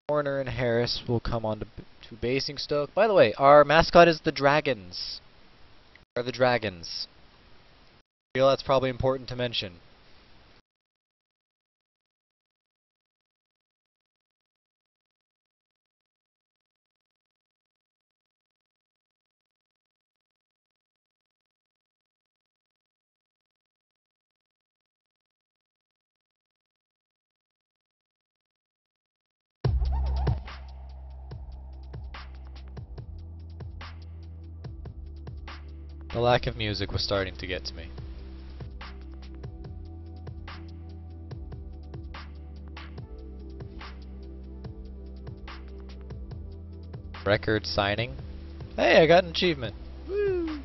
Horner and Harris will come on to Basingstoke. By the way, our mascot is the Dragons. Are the Dragons. I feel that's probably important to mention. The lack of music was starting to get to me. Record signing. Hey, I got an achievement. Woo!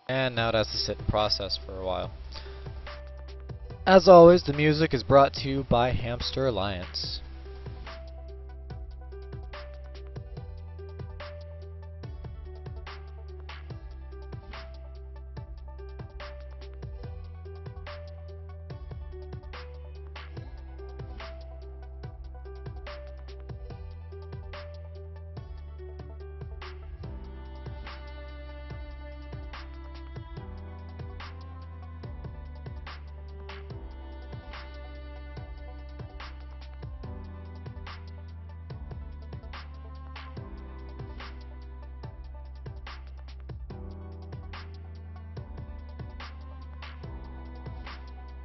And now it has to sit and process for a while. As always, the music is brought to you by Hamster Alliance.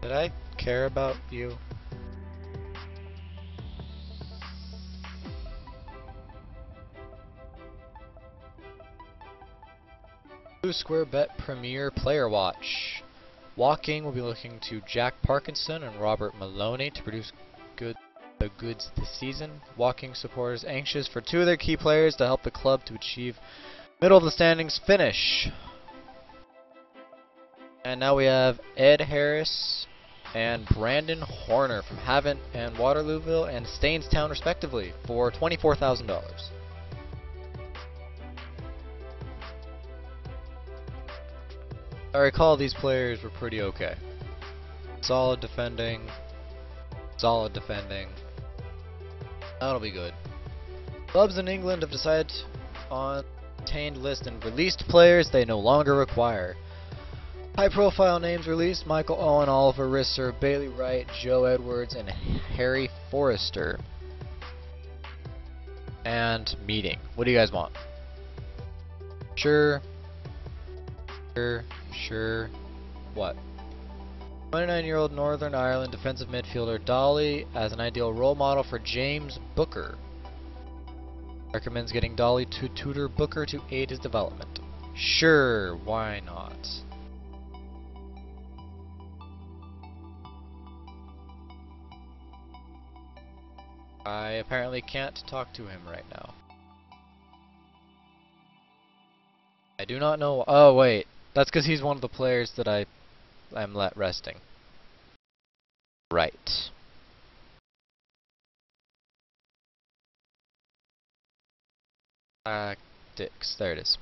Did I care about you? Square Bet Premier Player Watch. Walking will be looking to Jack Parkinson and Robert Maloney to produce the goods this season. Walking supporters anxious for two of their key players to help the club to achieve middle of the standings finish. And now we have Ed Harris and Brandon Horner from Havant and Waterlooville and Stainstown respectively for $24,000. I recall these players were pretty okay. Solid defending. Solid defending. That'll be good. Clubs in England have decided on retained list and released players they no longer require. High-profile names released: Michael Owen, Oliver Risser, Bailey Wright, Joe Edwards, and Harry Forrester. And meeting. What do you guys want? Sure. What? 29-year-old Northern Ireland defensive midfielder Dolly as an ideal role model for James Booker. Recommends getting Dolly to tutor Booker to aid his development. Sure, why not? I apparently can't talk to him right now. I do not know. Oh wait, that's because he's one of the players that I'm let resting. Right. Tactics. There it is.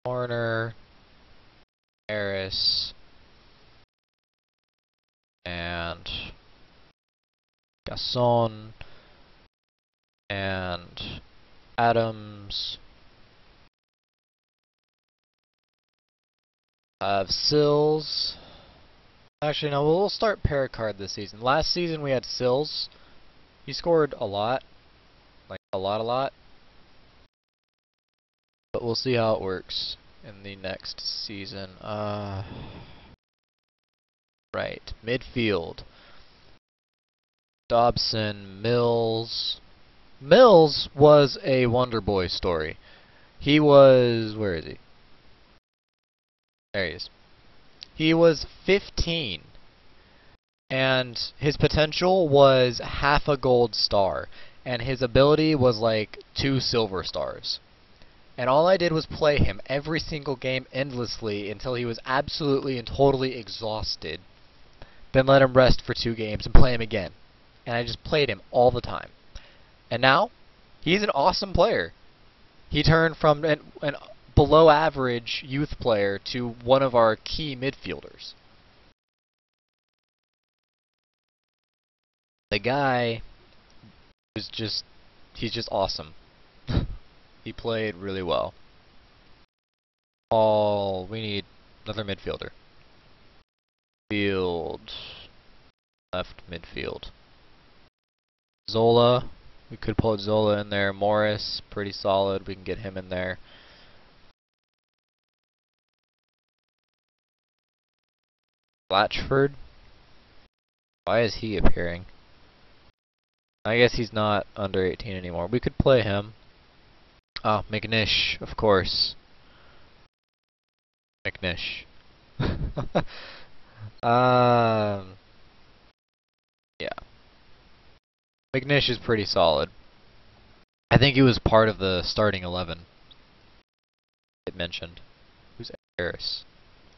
Horner, Harris, and Gasson, and Adams. Sills. Actually, no, we'll start Pericard this season. Last season we had Sills. He scored a lot. Like, a lot. But we'll see how it works in the next season. Right. Midfield. Dobson, Mills. Mills was a Wonder Boy story. He was... where is he? There he is. He was 15, and his potential was half a gold star, and his ability was like 2 silver stars. And all I did was play him every single game endlessly until he was absolutely and totally exhausted. Then let him rest for 2 games and play him again. And I just played him all the time. And now, he's an awesome player. He turned from an below average youth player to one of our key midfielders. The guy was just, he's just awesome. He played really well. We need another midfielder. Left midfield. Zola, we could put Zola in there. Morris, pretty solid, we can get him in there. Blatchford, why is he appearing? I guess he's not under 18 anymore. We could play him. Oh, McNish, of course. McNish. Yeah. McNish is pretty solid. I think he was part of the starting 11. It mentioned. Who's Harris?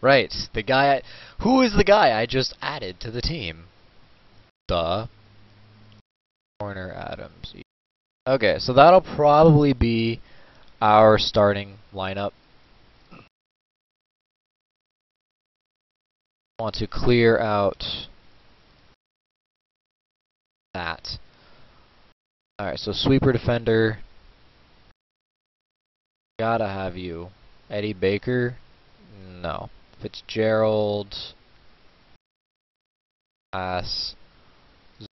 Right, the guy. Who is the guy I just added to the team? Duh. Corner Adams. Okay, so that'll probably be our starting lineup. I want to clear out that. Alright, so sweeper defender. Gotta have you. Eddie Baker? No. Fitzgerald. Pass.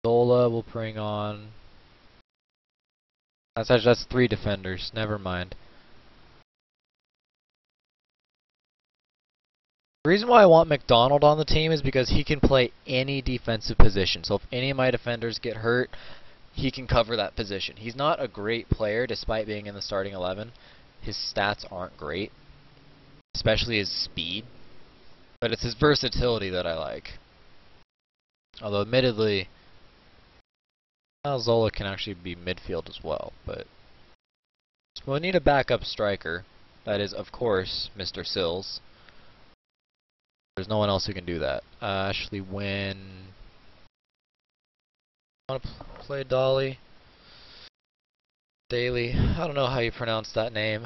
Zola will bring on. That's 3 defenders. Never mind. The reason why I want McDonald on the team is because he can play any defensive position. So if any of my defenders get hurt, he can cover that position. He's not a great player despite being in the starting 11. His stats aren't great, especially his speed. But it's his versatility that I like. Although admittedly, Zola can actually be midfield as well. But so we'll need a backup striker. That is, of course, Mr. Sills. There's no one else who can do that. Ashley Wynn. Want to play Daly? Daly. I don't know how you pronounce that name.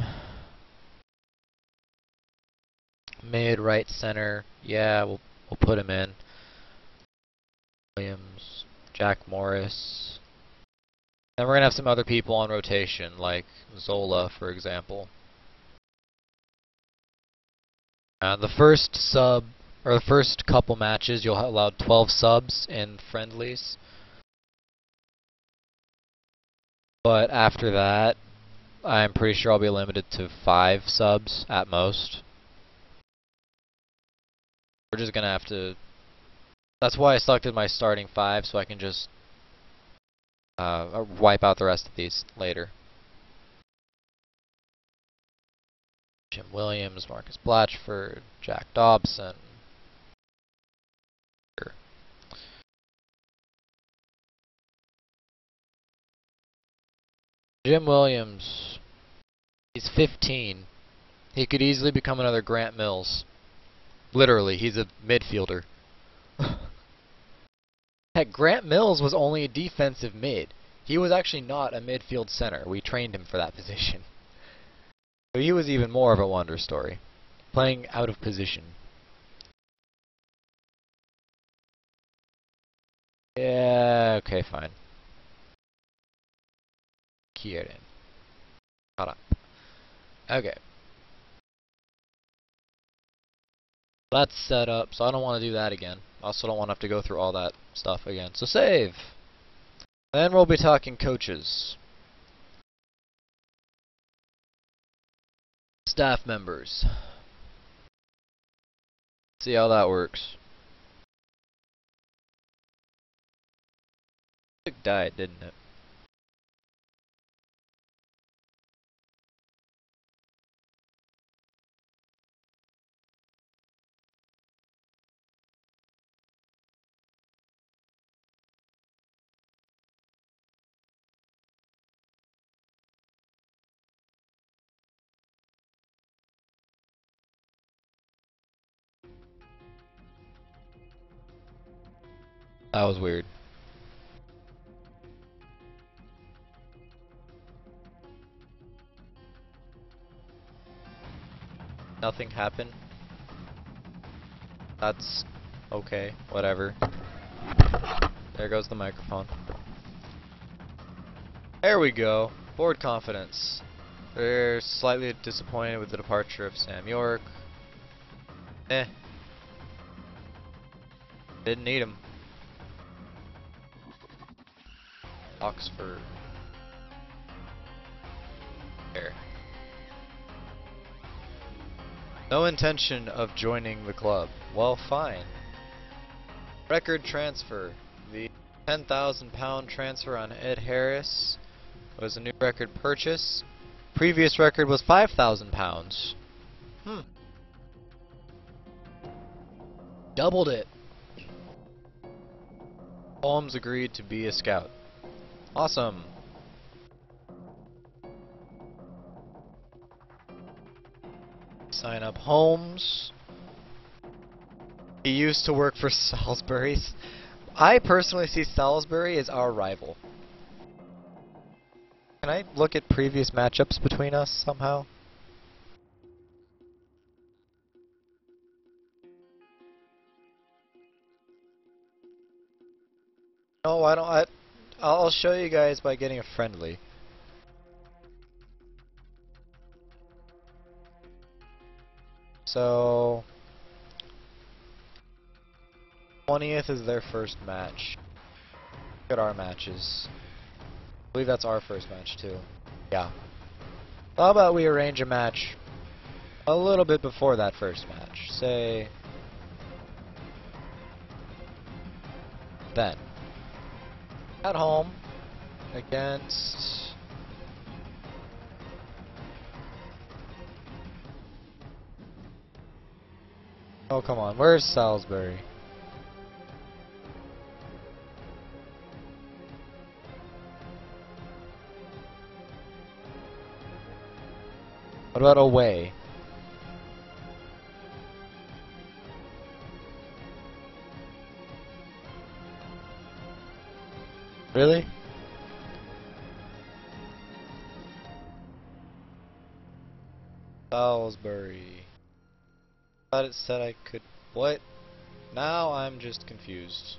Mid, right, center. Yeah, we'll put him in. Williams, Jack Morris. Then we're gonna have some other people on rotation, like Zola, for example. The first couple matches, you'll allow 12 subs in friendlies. But after that, I'm pretty sure I'll be limited to 5 subs at most. We're just gonna have to. That's why I selected my starting 5, so I can just wipe out the rest of these later. Jim Williams, Marcus Blatchford, Jack Dobson. Jim Williams, he's 15. He could easily become another Grant Mills. Literally, he's a midfielder. Heck, Grant Mills was only a defensive mid. He was actually not a midfield center. We trained him for that position. So he was even more of a wonder story. Playing out of position. Yeah, okay, fine. Kieran. Hold up. Okay. That's set up, so I don't want to do that again. I also don't want to have to go through all that stuff again. So save! Then we'll be talking coaches. Staff members. See how that works. It died, didn't it? That was weird. Nothing happened. That's okay, whatever. There goes the microphone. There we go. Board confidence. They're slightly disappointed with the departure of Sam York. Didn't need him. Oxford. There. No intention of joining the club. Well, fine. Record transfer. The £10,000 transfer on Ed Harris was a new record purchase. Previous record was £5,000. Doubled it. Holmes agreed to be a scout. Awesome. Sign up Holmes. He used to work for Salisbury's. I personally see Salisbury as our rival. Can I look at previous matchups between us somehow? No, why don't I'll show you guys by getting a friendly. So 20th is their first match. Look at our matches. I believe that's our first match too. Yeah. How about we arrange a match a little bit before that first match? Say then. At home against oh come on, where's Salisbury? What about away? Really? Salisbury. Thought it said I could. What? Now I'm just confused.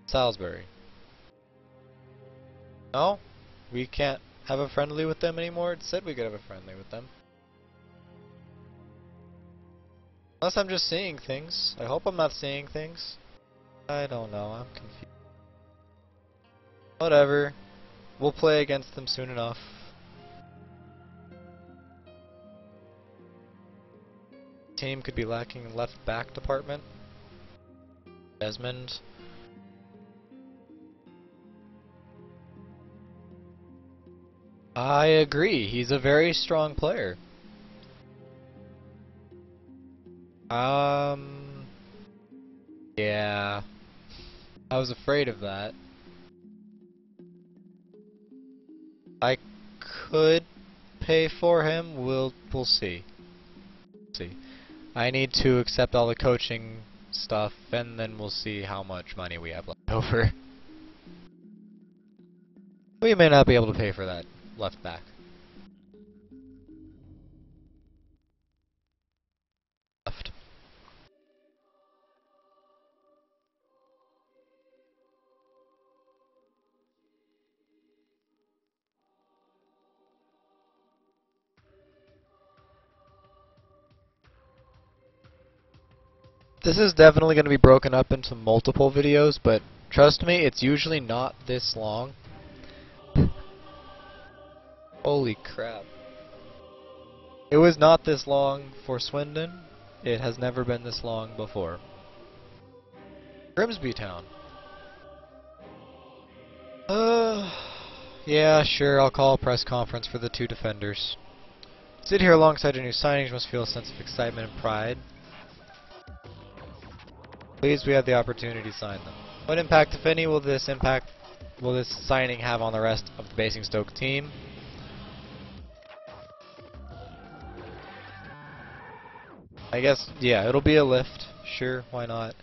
Salisbury. No? We can't have a friendly with them anymore? It said we could have a friendly with them. Unless I'm just seeing things. I hope I'm not seeing things. I don't know. I'm confused. Whatever. We'll play against them soon enough. Team could be lacking in left back department. Desmond. I agree. He's a very strong player. Yeah. I was afraid of that. I could pay for him. We'll see. I need to accept all the coaching stuff, and then we'll see how much money we have left over. We may not be able to pay for that left back. Left. This is definitely going to be broken up into multiple videos, but trust me, it's usually not this long. Holy crap. It was not this long for Swindon. It has never been this long before. Grimsby Town. Yeah, sure, I'll call a press conference for the two defenders. Sit here alongside your new signings, must feel a sense of excitement and pride. Pleased we had the opportunity to sign them. What impact, if any, will this signing have on the rest of the Basingstoke team? I guess, yeah, it'll be a lift. Sure, why not?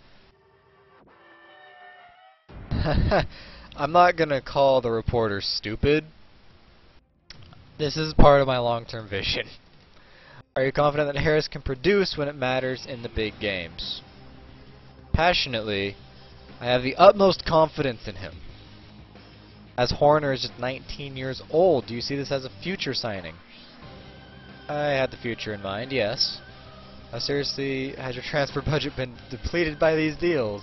I'm not gonna call the reporter stupid. This is part of my long-term vision. Are you confident that Harris can produce when it matters in the big games? Passionately, I have the utmost confidence in him. As Horner is just 19 years old, do you see this as a future signing? I had the future in mind, yes. Seriously, has your transfer budget been depleted by these deals?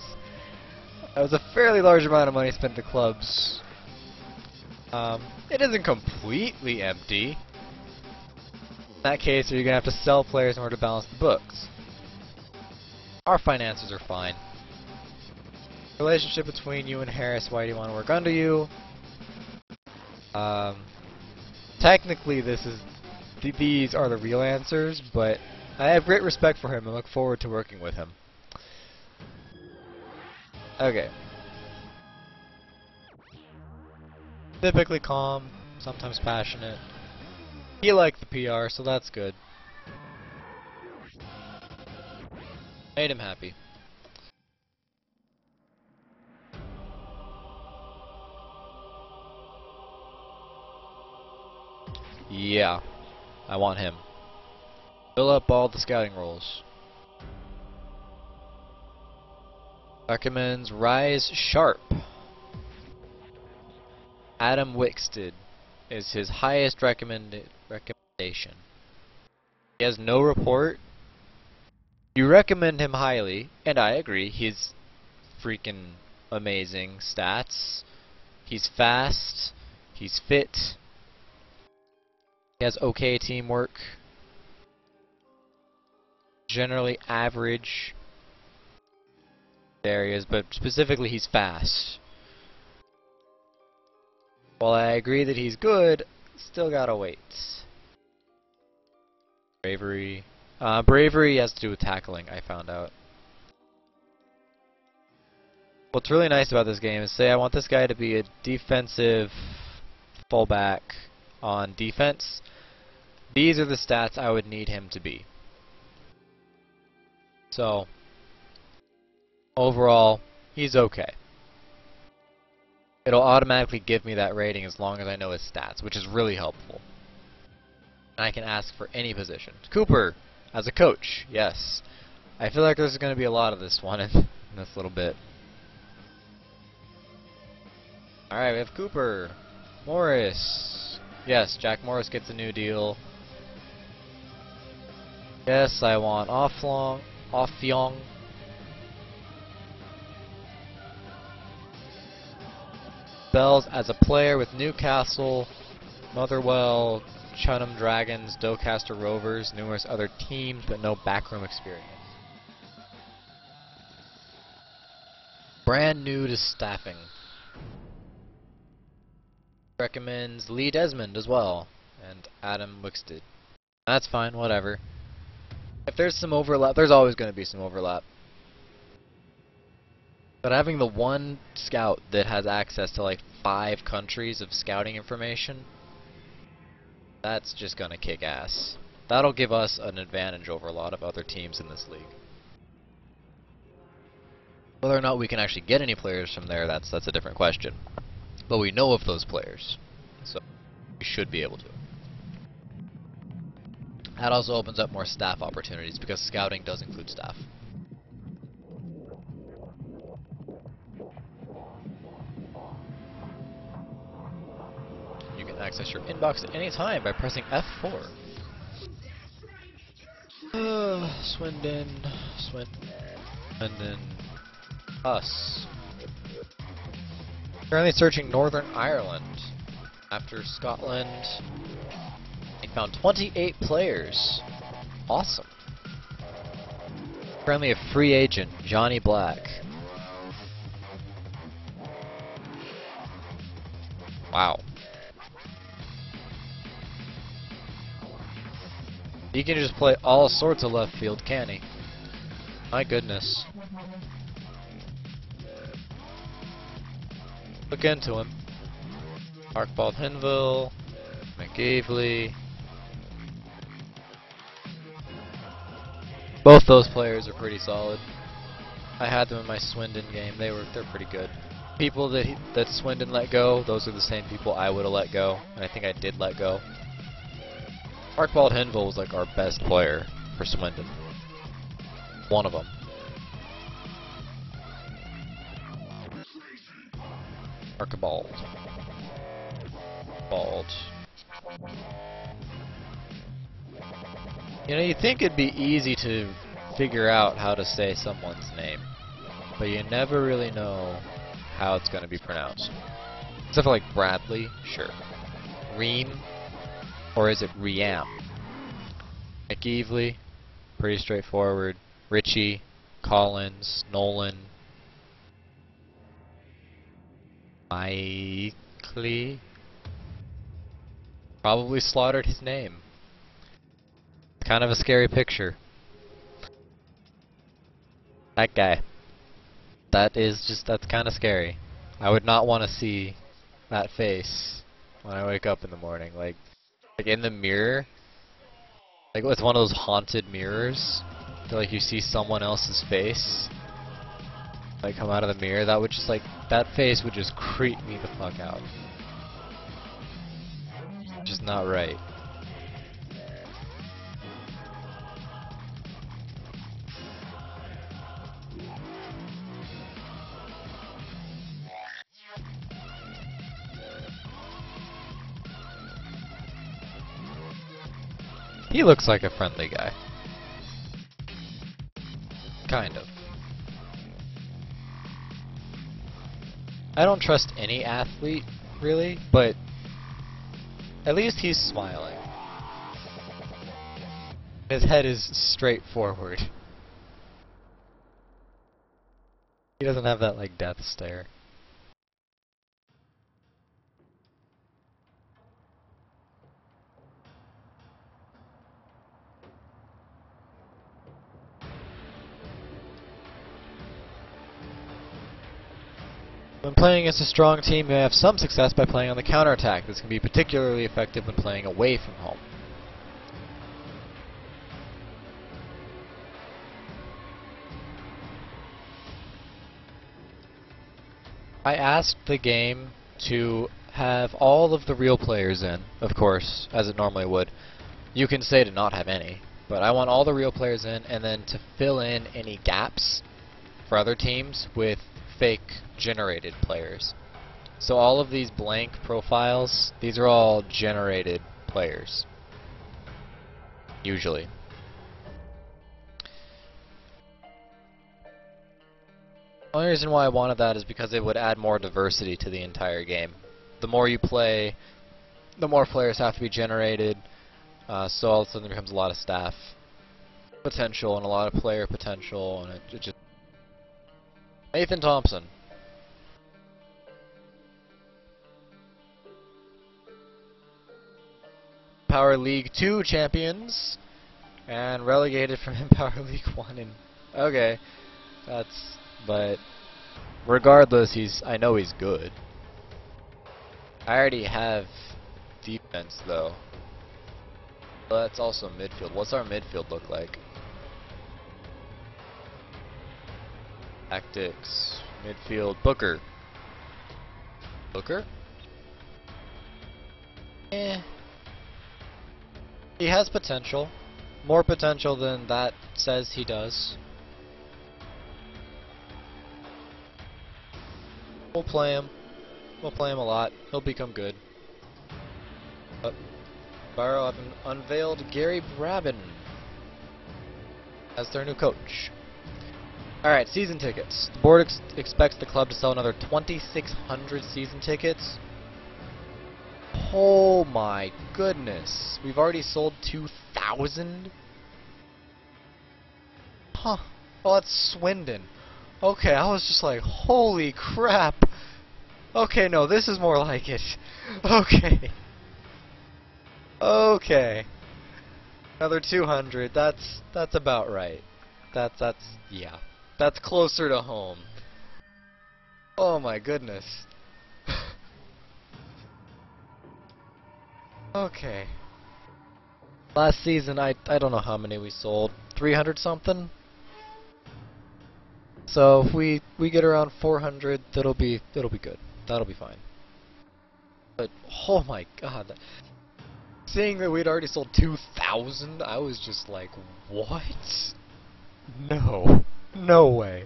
That was a fairly large amount of money spent at the clubs. It isn't completely empty. In that case, are you going to have to sell players in order to balance the books? Our finances are fine. Relationship between you and Harris, why do you want to work under you? Technically these are the real answers, but I have great respect for him and look forward to working with him. Okay. Typically calm, sometimes passionate. He liked the PR, so that's good. Made him happy. Yeah, I want him. Fill up all the scouting roles. Recommends Rise Sharp. Adam Wixted is his highest recommendation. He has no report. You recommend him highly, and I agree. He's freaking amazing stats. He's fast. He's fit. He has okay teamwork. Generally average areas, but specifically he's fast. While I agree that he's good, still gotta wait. Bravery. Bravery has to do with tackling, I found out. What's really nice about this game is, say I want this guy to be a defensive fullback on defense. These are the stats I would need him to be. So, overall, he's okay. It'll automatically give me that rating as long as I know his stats, which is really helpful. And I can ask for any position. Cooper, as a coach, yes. I feel like there's going to be a lot of this one in this little bit. Alright, we have Cooper. Morris. Yes, Jack Morris gets a new deal. Yes, I want Offyong. Bells as a player with Newcastle, Motherwell, Chunham Dragons, Doncaster Rovers, numerous other teams, but no backroom experience. Brand new to staffing. Recommends Lee Desmond as well, and Adam Wixted. That's fine, whatever. If there's some overlap, there's always going to be some overlap. But having the one scout that has access to like 5 countries of scouting information, that's just going to kick ass. That'll give us an advantage over a lot of other teams in this league. Whether or not we can actually get any players from there, that's a different question. But we know of those players, so we should be able to. That also opens up more staff opportunities because scouting does include staff. You can access your inbox at any time by pressing F4. Swindon, us. Currently searching Northern Ireland. After Scotland, they found 28 players. Awesome. Currently a free agent, Johnny Black. Wow. He can just play all sorts of left field, can he? My goodness. Look into him. Archibald Hinville, McGavely. Both those players are pretty solid. I had them in my Swindon game. They're pretty good. People that Swindon let go, those are the same people I would have let go, and I think I did let go. Archibald Hinville was like our best player for Swindon. One of them. Archibald. Bald. You know, you'd think it'd be easy to figure out how to say someone's name, but you never really know how it's going to be pronounced. Except for like Bradley, sure. Reen, or is it Riam? McEvely, pretty straightforward. Richie, Collins, Nolan, Mikely. Probably slaughtered his name. Kind of a scary picture. That guy. That's kind of scary. I would not want to see that face when I wake up in the morning. Like in the mirror. Like with one of those haunted mirrors. Like you see someone else's face. Like come out of the mirror. That would just that face would just creep me the fuck out. Just not right. He looks like a friendly guy. Kind of. I don't trust any athlete, really, but at least he's smiling. His head is straight forward. He doesn't have that, like, death stare. When playing against a strong team, you may have some success by playing on the counterattack. This can be particularly effective when playing away from home. I asked the game to have all of the real players in, of course, as it normally would. You can say to not have any, but I want all the real players in, and then to fill in any gaps for other teams with fake generated players. So all of these blank profiles, these are all generated players. Usually. The only reason why I wanted that is because it would add more diversity to the entire game. The more you play, the more players have to be generated, so all of a sudden there becomes a lot of staff potential and a lot of player potential, and it just... Nathan Thompson. Power League 2 champions, and relegated from Power League 1. And okay, but regardless, I know he's good. I already have defense though. But that's also midfield. What's our midfield look like? Tactics, midfield, Booker. Booker? Eh. He has potential. More potential than that says he does. We'll play him. We'll play him a lot. He'll become good. Barrow have unveiled Gary Brabin as their new coach. Alright, season tickets. The board expects the club to sell another 2,600 season tickets. Oh my goodness. We've already sold 2,000? Huh. Oh, that's Swindon. Okay, I was just like, holy crap. Okay, no, this is more like it. Okay. Okay. Another 200. That's about right. Yeah. That's closer to home. Oh my goodness. Okay. Last season, I don't know how many we sold. 300 something? So if we get around 400, that'll be good. That'll be fine. But oh my god, seeing that we'd already sold 2,000, I was just like, what? No, no way.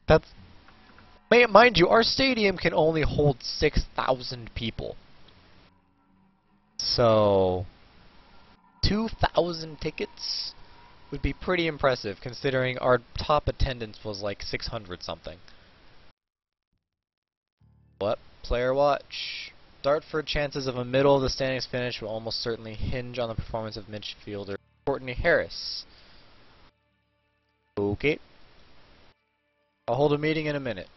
That's mind you, our stadium can only hold 6,000 people. So 2,000 tickets would be pretty impressive, considering our top attendance was like 600 something. What? Player watch. Dartford chances of a middle of the standings finish will almost certainly hinge on the performance of midfielder Courtney Harris. Okay. I'll hold a meeting in a minute.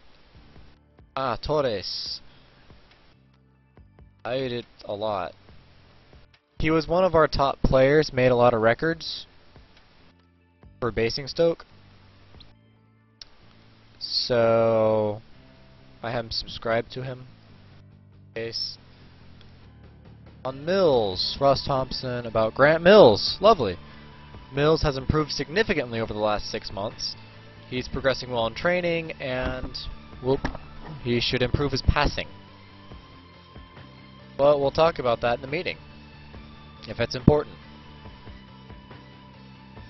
Ah, Torres. I ate it a lot. He was one of our top players, made a lot of records for Basingstoke. So I haven't subscribed to him. Case. On Mills, Ross Thompson about Grant Mills. Lovely. Mills has improved significantly over the last 6 months. He's progressing well in training, and whoop, he should improve his passing. But we'll talk about that in the meeting, if it's important.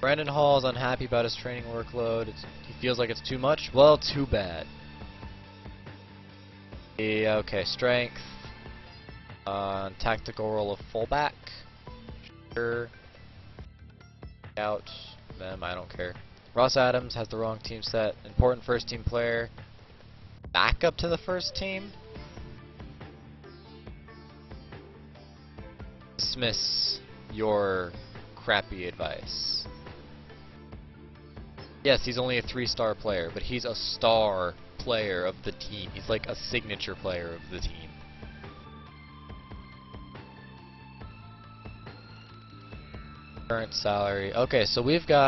Brandon Hall is unhappy about his training workload. He feels like it's too much. Well, too bad. Okay, strength. Tactical role of fullback. Sure. Out. Them, I don't care. Ross Adams has the wrong team set. Important first team player. Backup to the first team. Dismiss your crappy advice. Yes, he's only a 3-star player, but he's a star player of the team. He's like a signature player of the team. Current salary. Okay, so we've got